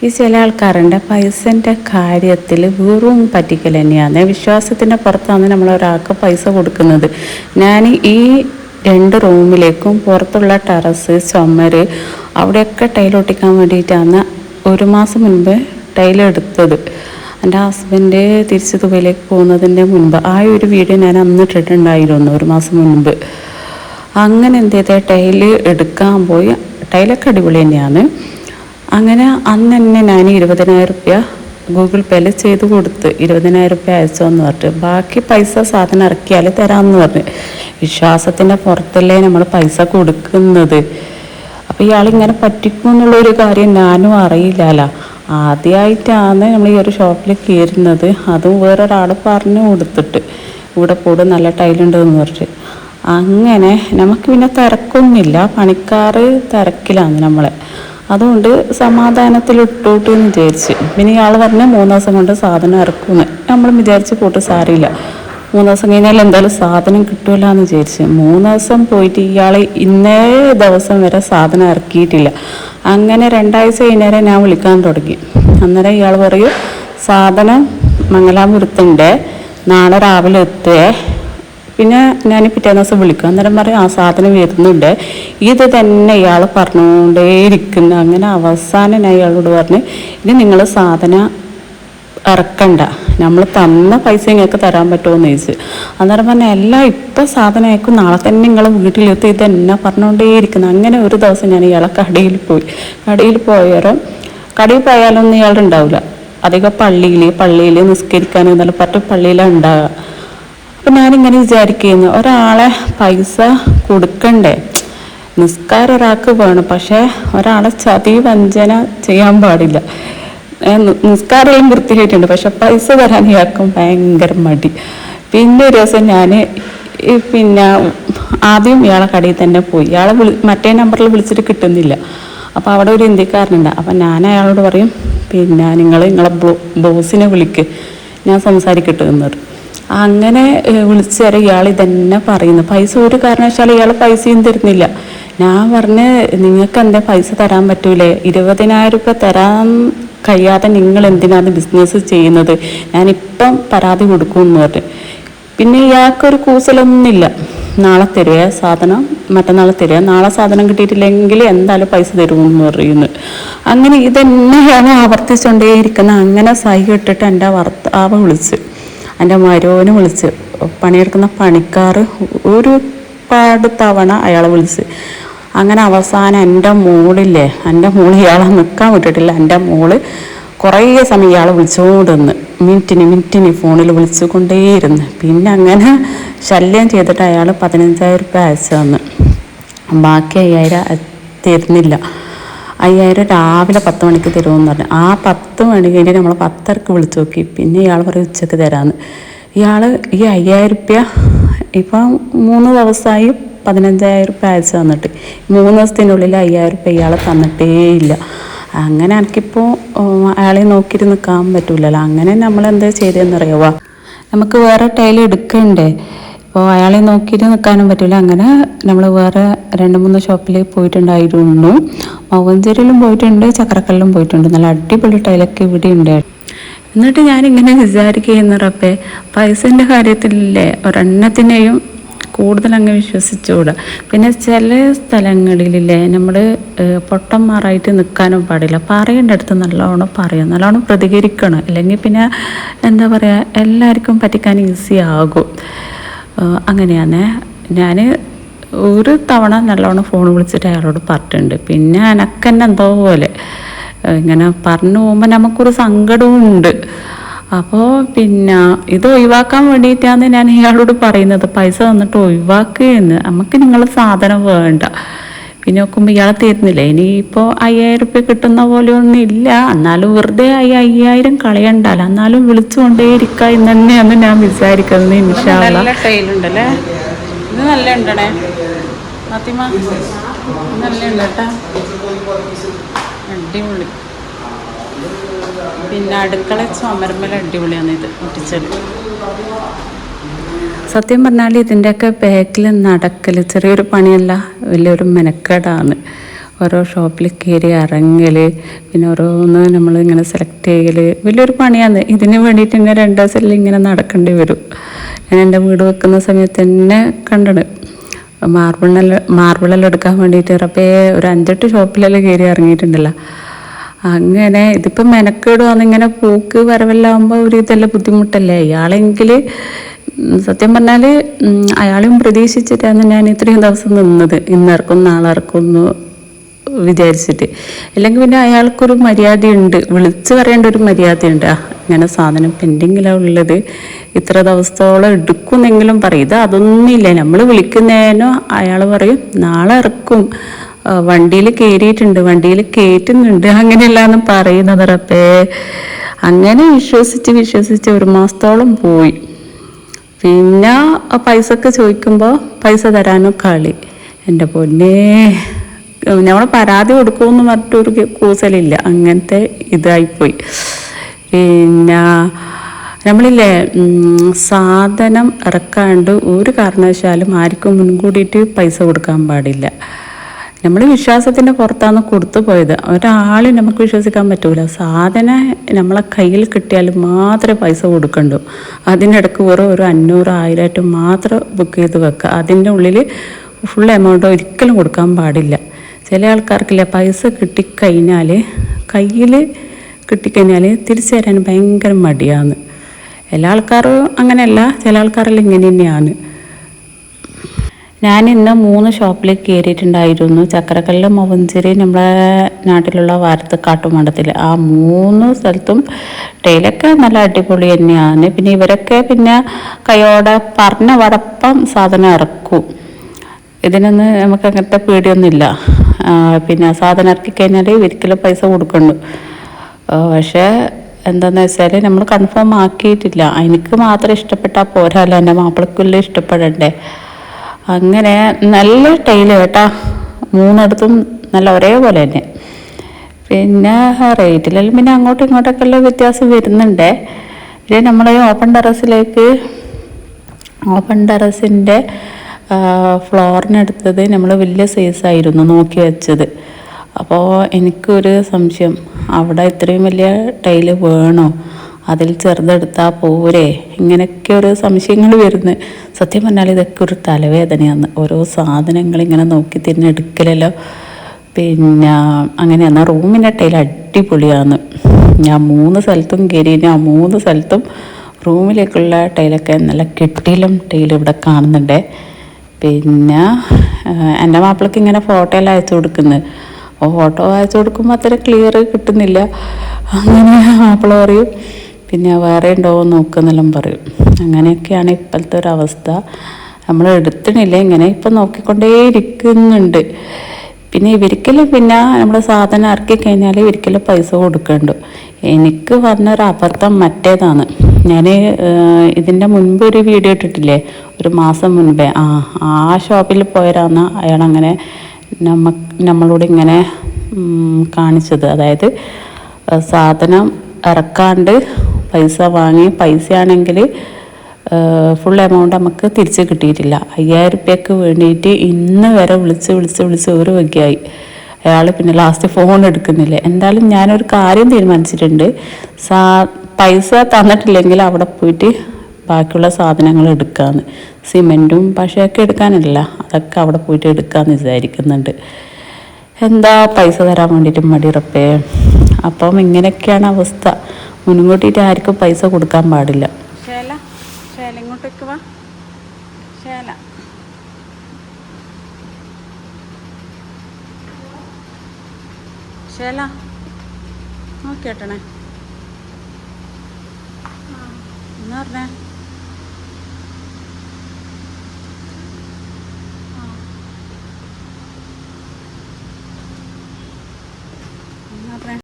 ഈ ചില ആൾക്കാരുണ്ട് പൈസൻ്റെ കാര്യത്തിൽ വെറും പറ്റിക്കൽ തന്നെയാണ്. വിശ്വാസത്തിൻ്റെ പുറത്താണ് നമ്മൾ ഒരാൾക്ക് പൈസ കൊടുക്കുന്നത്. ഞാൻ ഈ 2 റൂമിലേക്കും പുറത്തുള്ള ടെറസ് ചുമര് അവിടെയൊക്കെ ടൈലൊട്ടിക്കാൻ വേണ്ടിയിട്ടാണ് 1 മാസം മുൻപ് ടൈലെടുത്തത്. എൻ്റെ ഹസ്ബൻഡ് തിരിച്ച് ദുബൈയിലേക്ക് പോകുന്നതിൻ്റെ മുൻപ് ആ ഒരു വീഡിയോ ഞാൻ അന്ന് ഇട്ടിട്ടുണ്ടായിരുന്നു 1 മാസം മുൻപ്. അങ്ങനെ എന്ത് ചെയ്താൽ ടൈല് എടുക്കാൻ പോയി. ടൈലൊക്കെ അടിപൊളി തന്നെയാണ്. അങ്ങനെ അന്ന് തന്നെ ഞാൻ 20,000 റുപ്യ ഗൂഗിൾ പേയിൽ ചെയ്ത് കൊടുത്ത് 20,000 റുപ്യ അയച്ചോന്ന് പറഞ്ഞിട്ട് ബാക്കി പൈസ സാധനം ഇറക്കിയാൽ തരാമെന്ന് പറഞ്ഞു. വിശ്വാസത്തിൻ്റെ പുറത്തല്ലേ നമ്മൾ പൈസ കൊടുക്കുന്നത്. അപ്പോൾ ഇയാളിങ്ങനെ പറ്റിക്കും എന്നുള്ളൊരു കാര്യം ഞാനും അറിയില്ലല്ലോ. ആദ്യമായിട്ടാണ് നമ്മൾ ഈ ഒരു ഷോപ്പിൽ കയറുന്നത്. അതും വേറൊരാൾ പറഞ്ഞു കൊടുത്തിട്ട് ഇവിടെ പോട് നല്ല ടൈലുണ്ടെന്ന് പറഞ്ഞിട്ട്. അങ്ങനെ നമുക്ക് പിന്നെ തിരക്കൊന്നുമില്ല, പണിക്കാർ തിരക്കിലാണ് നമ്മളെ. അതുകൊണ്ട് സമാധാനത്തിൽ ഇട്ടോട്ട് എന്ന് വിചാരിച്ച്. പിന്നെ ഇയാൾ പറഞ്ഞ് 3 ദിവസം കൊണ്ട് സാധനം ഇറക്കുമെന്ന്. നമ്മൾ വിചാരിച്ച് പോട്ട് സാരിയില്ല, 3 ദിവസം കഴിഞ്ഞാൽ എന്തായാലും സാധനം കിട്ടുമല്ലോ എന്ന് വിചാരിച്ച് 3 ദിവസം പോയിട്ട് ഇയാൾ ഇന്നേ ദിവസം വരെ സാധനം ഇറക്കിയിട്ടില്ല. അങ്ങനെ 2 ആഴ്ച കഴിഞ്ഞേരം ഞാൻ വിളിക്കാൻ തുടങ്ങി. അന്നേരം ഇയാൾ പറയും സാധനം മംഗലാപുരത്തുണ്ട്, നാളെ രാവിലെ എത്തുകയെ. പിന്നെ ഞാൻ പിറ്റേ ദിവസം വിളിക്കും. അന്നേരം പറയും ആ സാധനം വരുന്നുണ്ട്. ഇത് തന്നെ ഇയാൾ പറഞ്ഞുകൊണ്ടേയിരിക്കുന്നു. അങ്ങനെ അവസാനം ഞാൻ ഇയാളോട് പറഞ്ഞ് ഇനി നിങ്ങൾ സാധനം ഇറക്കണ്ട, നമ്മൾ തന്ന പൈസ നിങ്ങൾക്ക് തരാൻ പറ്റുമോ എന്ന് ചോദിച്ചു. അന്നേരം പറഞ്ഞാൽ എല്ലാം ഇപ്പം സാധനം അയക്കും, നാളെ തന്നെ നിങ്ങൾ വീട്ടിലെത്തി. ഇത് തന്നെ പറഞ്ഞുകൊണ്ടേയിരിക്കുന്നു. അങ്ങനെ ഒരു ദിവസം ഞാൻ ഇയാളെ കടയിൽ പോയി. കടയിൽ പോയാലൊന്നും ഇയാളുണ്ടാവില്ല. അധികം പള്ളിയിൽ നിസ്കരിക്കാൻ എന്നാലും പറ്റ പള്ളിയിലാണ് ഉണ്ടാകുക. അപ്പം ഞാനിങ്ങനെ വിചാരിക്കുന്നു, ഒരാളെ പൈസ കൊടുക്കണ്ടേ? നിസ്കാരം ഒരാൾക്ക് വേണം, പക്ഷേ ഒരാളെ ചതി വഞ്ചന ചെയ്യാൻ പാടില്ല. നിസ്കാരമെല്ലാം വൃത്തിയായിട്ടുണ്ട്, പക്ഷെ പൈസ തരാൻ ഇയാൾക്കും ഭയങ്കര മടി. പിന്നെ ഒരു ദിവസം ഞാൻ ആദ്യം ഇയാളെ കടയിൽ തന്നെ പോയി. ഇയാളെ മറ്റേ നമ്പറിൽ വിളിച്ചിട്ട് കിട്ടുന്നില്ല. അപ്പോൾ അവിടെ ഒരു ഹിന്ദിക്കാരനുണ്ട്. അപ്പം ഞാൻ അയാളോട് പറയും നിങ്ങളെ ബോസിനെ വിളിക്ക്, ഞാൻ സംസാരിക്കട്ടെ എന്ന്. അങ്ങനെ വിളിച്ചു തരാം. ഇയാൾ ഇതന്നെ പറയുന്നു. പൈസ ഒരു കാരണവശാലും ഇയാൾ പൈസയും തരുന്നില്ല. ഞാൻ പറഞ്ഞ് നിങ്ങൾക്ക് എന്താ പൈസ തരാൻ പറ്റൂലേ? 20,000 രൂപ തരാൻ കഴിയാതെ നിങ്ങൾ എന്തിനാണ് ബിസിനസ് ചെയ്യുന്നത്? ഞാനിപ്പം പരാതി കൊടുക്കുമെന്ന് പറഞ്ഞു. പിന്നെ ഇയാൾക്കൊരു കൂസലൊന്നുമില്ല. നാളെ തരുക സാധനം, മറ്റന്നാൾ തരുക, നാളെ സാധനം കിട്ടിയിട്ടില്ലെങ്കിൽ എന്തായാലും പൈസ തരുമെന്ന് പറയുന്നു. അങ്ങനെ ഇതന്നെയാണ് ആവർത്തിച്ചുകൊണ്ടേയിരിക്കുന്നത്. അങ്ങനെ സഹി ഇട്ടിട്ട് എൻ്റെ ഭർത്താവ് വിളിച്ച്, എൻ്റെ മരോനെ വിളിച്ച്, പണിയെടുക്കുന്ന പണിക്കാർ ഒരുപാട് തവണ അയാളെ വിളിച്ച്. അങ്ങനെ അവസാനം എൻ്റെ മോൾ ഇയാളെ നിൽക്കാൻ വിട്ടിട്ടില്ല. എൻ്റെ മോള് കുറേ സമയം ഇയാളെ വിളിച്ചുകൊണ്ടിരുന്ന് മിനിറ്റിന് ഫോണിൽ വിളിച്ചു കൊണ്ടേയിരുന്നു. പിന്നെ അങ്ങനെ ശല്യം ചെയ്തിട്ട് അയാൾ 15,000 രൂപ അയച്ചു തന്നു. ബാക്കി 5,000 തരുന്നില്ല. 5,000 രാവിലെ 10 മണിക്ക് തരുമെന്ന് പറഞ്ഞു. ആ 10 മണി കഴിഞ്ഞ് നമ്മൾ 10:30 വിളിച്ചു നോക്കി. പിന്നെ ഇയാൾ പറയും ഉച്ചക്ക് തരാമെന്ന്. ഇയാൾ ഈ 5,000 രൂപ ഇപ്പം 3 ദിവസമായി 15,000 രൂപ അയച്ചു തന്നിട്ട് 3 ദിവസത്തിനുള്ളിൽ 5,000 രൂപ ഇയാൾ തന്നിട്ടേ ഇല്ല. അങ്ങനെ എനിക്കിപ്പോൾ അയാളെ നോക്കിയിട്ട് നിൽക്കാൻ പറ്റൂലല്ലോ. അങ്ങനെ നമ്മൾ എന്താ ചെയ്തതെന്നറിയുക, നമുക്ക് വേറെ ടൈൽ എടുക്കണ്ടേ? അപ്പോൾ അയാളെ നോക്കിയിട്ട് നിൽക്കാനും പറ്റില്ല. അങ്ങനെ നമ്മൾ വേറെ 2-3 ഷോപ്പിൽ പോയിട്ടുണ്ടായിരുന്നു. മവഞ്ചേരിയിലും പോയിട്ടുണ്ട്, ചക്രക്കല്ലിലും പോയിട്ടുണ്ട്. നല്ല അടിപൊളി ടൈലൊക്കെ ഇവിടെ ഉണ്ട്. എന്നിട്ട് ഞാനിങ്ങനെ വിചാരിക്കുന്ന റബ്ബേ, പൈസൻ്റെ കാര്യത്തിലില്ലേ ഒരെണ്ണത്തിനെയും കൂടുതൽ അങ്ങ് വിശ്വസിച്ചുകൂടാ. പിന്നെ ചില സ്ഥലങ്ങളിലില്ലേ നമ്മൾ പൊട്ടന്മാരായിട്ട് നിൽക്കാനും പാടില്ല. പറയേണ്ട അടുത്ത് നല്ലോണം പ്രതികരിക്കണം. അല്ലെങ്കിൽ പിന്നെ എന്താ പറയുക, എല്ലാവർക്കും പറ്റിക്കാൻ ഈസി ആകും. അങ്ങനെയാണ്. ഞാൻ ഒരു തവണ നല്ലോണം ഫോൺ വിളിച്ചിട്ട് അയാളോട് പറഞ്ഞിട്ടുണ്ട്. പിന്നെ എനക്കെന്നെ എന്തോ പോലെ ഇങ്ങനെ പറഞ്ഞു പോകുമ്പോൾ നമുക്കൊരു സങ്കടവും ഉണ്ട്. അപ്പോൾ പിന്നെ ഇത് ഒഴിവാക്കാൻ വേണ്ടിയിട്ടാണ് ഞാൻ ഇയാളോട് പറയുന്നത്, പൈസ തന്നിട്ട് ഒഴിവാക്കുകയെന്ന്. നമുക്ക് നിങ്ങൾ സാധനം വേണ്ട. പിന്നെ നോക്കുമ്പോൾ ഇയാളെ തരുന്നില്ല. ഇനിയിപ്പോൾ 5,000 രൂപ കിട്ടുന്ന പോലെ ഒന്നും ഇല്ല. എന്നാലും വെറുതെ 5,000 കളയണ്ടല്ലോ, എന്നാലും വിളിച്ചുകൊണ്ടേയിരിക്കുക എന്ന് തന്നെയാണ് ഞാൻ വിചാരിക്കുന്നത്. ഇൻഷാ അല്ലാഹ്. നല്ല ടൈലുണ്ടല്ലേ, ഇത് നല്ല ഉണ്ടണേ ഫാത്തിമ, നല്ല ഉണ്ട് കേട്ടോ, അടിപൊളി. പിന്നെ അടുക്കള ചുമരുമ്മൽ അടിപൊളിയാണ് ഇത് ഒട്ടിച്ചത്. സത്യം പറഞ്ഞാൽ ഇതിൻ്റെയൊക്കെ ബാക്കിൽ നടക്കൽ ചെറിയൊരു പണിയല്ല, വലിയൊരു മെനക്കേടാണ്. ഓരോ ഷോപ്പിൽ കയറി ഇറങ്ങൽ, പിന്നെ ഓരോന്ന് നമ്മളിങ്ങനെ സെലക്ട് ചെയ്യൽ വലിയൊരു പണിയാണ്. ഇതിന് വേണ്ടിയിട്ട് തന്നെ 2 ദിവസത്തിൽ ഇങ്ങനെ നടക്കേണ്ടി വരും. ഞാൻ എൻ്റെ വീട് വെക്കുന്ന സമയത്ത് തന്നെ കണ്ടത് മാർബിളെല്ലാം എടുക്കാൻ വേണ്ടിയിട്ട് റബ്ബേ ഒരു 5-8 ഷോപ്പിലെല്ലാം കയറി ഇറങ്ങിയിട്ടുണ്ടല്ലോ. അങ്ങനെ ഇതിപ്പം മെനക്കേടുവാന്ന് ഇങ്ങനെ പോക്ക് വരവെല്ലാം ആകുമ്പോൾ ഒരു ഇതെല്ലാം ബുദ്ധിമുട്ടല്ലേ. അയാളെങ്കിൽ സത്യം പറഞ്ഞാൽ അയാളെയും പ്രതീക്ഷിച്ചിട്ടാണ് ഞാൻ ഇത്രയും ദിവസം നിന്നത്, ഇന്നിറക്കും നാളെ ഇറക്കുമെന്ന് വിചാരിച്ചിട്ട്. അല്ലെങ്കിൽ പിന്നെ അയാൾക്കൊരു മര്യാദയുണ്ട്, വിളിച്ച് പറയേണ്ട ഒരു മര്യാദയുണ്ട്. ഇങ്ങനെ സാധനം പെൻഡിങ്ങിലാണ് ഉള്ളത്, ഇത്ര ദിവസത്തോളം എടുക്കുന്നെങ്കിലും പറയും. ഇത് അതൊന്നുമില്ല. നമ്മൾ വിളിക്കുന്നതിനോ അയാൾ പറയും നാളെ ഇറക്കും, വണ്ടിയിൽ കയറിയിട്ടുണ്ട്, വണ്ടിയിൽ കയറ്റുന്നുണ്ട്, അങ്ങനെയല്ലാന്ന് പറയുന്നത്. റബ്ബേ അങ്ങനെ വിശ്വസിച്ച് 1 മാസത്തോളം പോയി. പിന്നെ പൈസക്ക് ചോദിക്കുമ്പോൾ പൈസ തരാനും കളി. എൻ്റെ പൊന്നേ, നമ്മൾ പരാതി കൊടുക്കുമെന്ന് പറഞ്ഞിട്ടൊരു കൂസലില്ല. അങ്ങനത്തെ ഇതായിപ്പോയി. പിന്നെ നമ്മളില്ലേ സാധനം ഇറക്കാണ്ട് ഒരു കാരണവശാലും ആർക്കും മുൻകൂടിയിട്ട് പൈസ കൊടുക്കാൻ പാടില്ല. നമ്മൾ വിശ്വാസത്തിൻ്റെ പുറത്താണ് കൊടുത്തു പോയത്. ഒരാളും നമുക്ക് വിശ്വസിക്കാൻ പറ്റൂല. സാധനം നമ്മളെ കയ്യിൽ കിട്ടിയാൽ മാത്രമേ പൈസ കൊടുക്കണ്ടൂ. അതിനിടയ്ക്ക് വെറും ഒരു 500-1000 മാത്രം ബുക്ക് ചെയ്ത് വെക്കുക. അതിൻ്റെ ഉള്ളിൽ ഫുൾ എമൗണ്ട് ഒരിക്കലും കൊടുക്കാൻ പാടില്ല. ചില ആൾക്കാർക്കില്ല, പൈസ കിട്ടിക്കഴിഞ്ഞാൽ കയ്യിൽ കിട്ടിക്കഴിഞ്ഞാൽ തിരിച്ചു തരാൻ ഭയങ്കര മടിയാണ്. എല്ലാ ആൾക്കാരും അങ്ങനെയല്ല, ചില ആൾക്കാരെല്ലാം ഇങ്ങനെ തന്നെയാണ്. ഞാൻ ഇന്ന് 3 ഷോപ്പിൽ കയറിയിട്ടുണ്ടായിരുന്നു. ചക്കരക്കല്ല്, മൊവഞ്ചേരി, നമ്മളെ നാട്ടിലുള്ള വാരത്ത് കാട്ടുമണ്ടത്തിൽ. ആ 3 സ്ഥലത്തും ടൈലൊക്കെ നല്ല അടിപൊളി തന്നെയാണ്. പിന്നെ ഇവരൊക്കെ പിന്നെ കൈയോടെ പറഞ്ഞ വടപ്പം സാധനം ഇറക്കും. ഇതിനൊന്നും നമുക്ക് അങ്ങനത്തെ പേടിയൊന്നുമില്ല. പിന്നെ സാധനം ഇറക്കി കഴിഞ്ഞാൽ ഒരിക്കലും പൈസ കൊടുക്കണ്ടു. പക്ഷേ എന്താണെന്ന് വെച്ചാൽ നമ്മൾ കൺഫേം ആക്കിയിട്ടില്ല. എനിക്ക് മാത്രം ഇഷ്ടപ്പെട്ടാൽ പോരാല്ലോ, എൻ്റെ മാപ്പിളക്കുള്ള ഇഷ്ടപ്പെടണ്ടേ. അങ്ങനെ നല്ല ടൈല് കേട്ടാ, 3 നല്ല ഒരേപോലെ തന്നെ. പിന്നെ റേറ്റിലെല്ലാം പിന്നെ അങ്ങോട്ടും ഇങ്ങോട്ടൊക്കെ ഉള്ള വ്യത്യാസം വരുന്നുണ്ടേ. പിന്നെ നമ്മൾ ഓപ്പൺ ടെറസിൻ്റെ ഫ്ലോറിനെടുത്തത് നമ്മൾ വലിയ സൈസായിരുന്നു നോക്കി വെച്ചത്. അപ്പോൾ എനിക്കൊരു സംശയം, അവിടെ ഇത്രയും വലിയ ടൈല് വേണോ, അതിൽ ചെറുതെടുത്താൽ പോരെ, ഇങ്ങനെയൊക്കെ ഒരു സംശയങ്ങൾ വരുന്നു. സത്യം പറഞ്ഞാൽ ഇതൊക്കെ ഒരു തലവേദനയാണ്. ഓരോ സാധനങ്ങളിങ്ങനെ നോക്കി തിരിഞ്ഞെടുക്കലല്ലോ. പിന്നെ അങ്ങനെയാണ്. റൂമിൻ്റെ ടൈൽ അടിപൊളിയാണ്. ഞാൻ 3 സ്ഥലത്തും കയറി. ആ 3 സ്ഥലത്തും റൂമിലേക്കുള്ള ടൈലൊക്കെ നല്ല കെട്ടിലും ടൈൽ ഇവിടെ കാണുന്നുണ്ട്. പിന്നെ എൻ്റെ മാപ്പിളക്ക് ഇങ്ങനെ ഫോട്ടോ എല്ലാം അയച്ചു കൊടുക്കുന്നത്. അപ്പോൾ ഫോട്ടോ അയച്ചു കൊടുക്കുമ്പോൾ അത്ര ക്ലിയർ കിട്ടുന്നില്ല. അങ്ങനെ മാപ്പിള പറയും പിന്നെ വേറെ ഉണ്ടോ നോക്കുന്നെല്ലാം പറയും. അങ്ങനെയൊക്കെയാണ് ഇപ്പോഴത്തെ ഒരവസ്ഥ. നമ്മൾ എടുത്തിട്ടില്ല, ഇങ്ങനെ ഇപ്പം നോക്കിക്കൊണ്ടേ ഇരിക്കുന്നുണ്ട്. പിന്നെ ഇവർക്കെല്ലാം പിന്നെ നമ്മൾ സാധനം ഇറക്കി കഴിഞ്ഞാൽ ഇവർക്കെല്ലാം പൈസ കൊടുക്കണ്ടു. എനിക്ക് വന്നൊരു അബദ്ധം മറ്റേതാണ്. ഞാൻ ഇതിൻ്റെ മുൻപ് ഒരു വീഡിയോ ഇട്ടിട്ടില്ലേ, 1 മാസം മുൻപേ. ആ ഷോപ്പിൽ പോയരാന്ന് അയാളങ്ങനെ നമ്മളോട് ഇങ്ങനെ കാണിച്ചത്. അതായത് സാധനം ഇറക്കാണ്ട് പൈസ വാങ്ങി, പൈസയാണെങ്കിൽ ഫുൾ എമൗണ്ട് നമുക്ക് തിരിച്ച് കിട്ടിയിട്ടില്ല. 5000 രൂപയ്ക്ക് വേണ്ടിയിട്ട് ഇന്ന് വരെ വിളിച്ച് ഒരു വകയായി. അയാൾ പിന്നെ ലാസ്റ്റ് ഫോൺ എടുക്കുന്നില്ല. എന്തായാലും ഞാനൊരു കാര്യം തീരുമാനിച്ചിട്ടുണ്ട്, പൈസ തന്നിട്ടില്ലെങ്കിൽ അവിടെ പോയിട്ട് ബാക്കിയുള്ള സാധനങ്ങൾ എടുക്കാമെന്ന്. സിമെൻറ്റും പശയൊക്കെ എടുക്കാനല്ല, അതൊക്കെ അവിടെ പോയിട്ട് എടുക്കാമെന്ന് വിചാരിക്കുന്നുണ്ട്. എന്താ പൈസ തരാൻ വേണ്ടിയിട്ട് മടിയുറപ്പേ. അപ്പം ഇങ്ങനെയൊക്കെയാണ് അവസ്ഥ. മുൻകൂട്ടിയിട്ട് ആർക്കും പൈസ കൊടുക്കാൻ പാടില്ല. ശേല ഇങ്ങോട്ടേക്ക് വാ. ശേല നോക്കിയേട്ടണേ എന്നാ പറഞ്ഞേ.